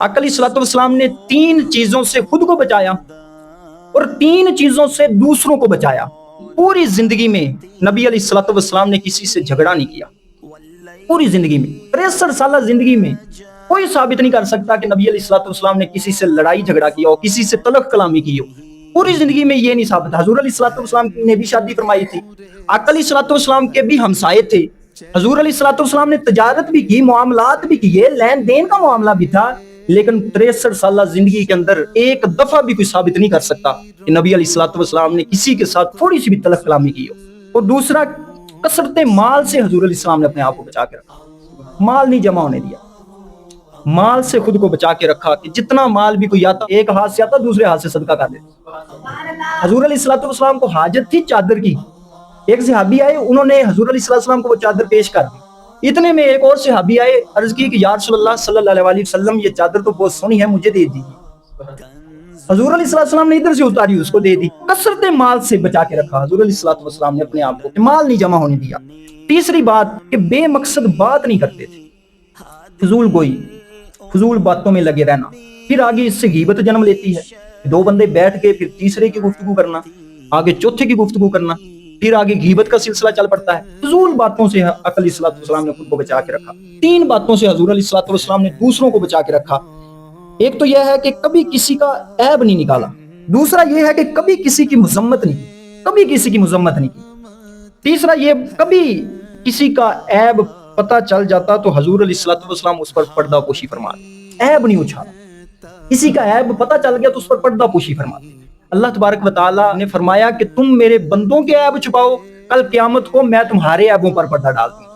आका अलैहिस्सलाम ने 3 चीजों से खुद को बचाया और 3 चीजों से दूसरों को बचाया। पूरी जिंदगी में नबी अलैहिस्सलाम ने किसी से झगड़ा नहीं किया। पूरी जिंदगी में 63 साल जिंदगी में कोई साबित नहीं कर सकता कि नबी अलैहिस्सलाम ने किसी से लड़ाई झगड़ा किया हो, किसी से तलख कलामी की हो। पूरी जिंदगी में ये नहीं साबित। हुजूर अलैहिस्सलाम ने भी शादी फरमाई थी, आका अलैहिस्सलाम के भी हमसाये थे। हुजूर अलैहिस्सलाम ने तजारत भी की, मुआमलात भी किए, लेन देन का मामला भी था, लेकिन 63 साल जिंदगी के अंदर एक दफा भी कोई साबित नहीं कर सकता कि नबी अलैहिस्सलाम ने किसी के साथ थोड़ी सी भी तलख कलामी की हो। और दूसरा, कसरते माल से हुजूर अलैहिस्सलाम ने अपने आप को बचा के रखा। माल नहीं जमा होने दिया, माल से खुद को बचा के रखा कि जितना माल भी कोई आता, एक हाथ से आता दूसरे हाथ से सदका कर देता। हुजूर अलैहिस्सलाम को हाजत थी चादर की। एक सहाबी आए, उन्होंने हुजूर अलैहिस्सलाम को वो चादर पेश कर दी। इतने में एक और सहाबी आए, अर्ज की कि या रसूलल्लाह सल्लल्लाहु अलैहि वसल्लम, ये चादर तो बहुत सोहनी है, मुझे दे दीजिए। हुजूर अलैहिस्सलाम ने इधर से उतारी, उसको दे दी। कसरते माल से बचा के रखा हुजूर अलैहिस्सलाम ने अपने आप को, माल नहीं जमा होने दिया। तीसरी बात कि बेमकसद बात नहीं करते थे, फजूल गोई, फजूल बातों में लगे रहना। फिर आगे इससे गीबत जन्म लेती है, दो बंदे बैठ के फिर तीसरे की गुफ्तगू करना, आगे चौथे की गुफ्तगू करना, फिर आगे गीबत का सिलसिला चल पड़ता है। फजूल बातों से आका अलैहिस्सलाम ने खुद को बचा के रखा। 3 बातों से हुजूर अलैहिस्सलाम ने दूसरों को बचा के रखा। एक तो यह है कि कभी किसी का ऐब नहीं निकाला। दूसरा यह है कि कभी किसी की मजम्मत नहीं की, कभी किसी की मजम्मत नहीं की। तीसरा ये, कभी किसी का ऐब पता चल जाता तो हुजूर अलैहिस्सलाम उस पर पर्दा पोशी फरमाते, ऐब नहीं उछाला। किसी का ऐब पता चल गया तो उस पर पर्दा पोशी फरमाते। अल्लाह तबारक व तआला ने फरमाया कि तुम मेरे बंदों के ऐब छुपाओ, कल क़यामत को मैं तुम्हारे ऐबों पर पर्दा डाल दूंगा।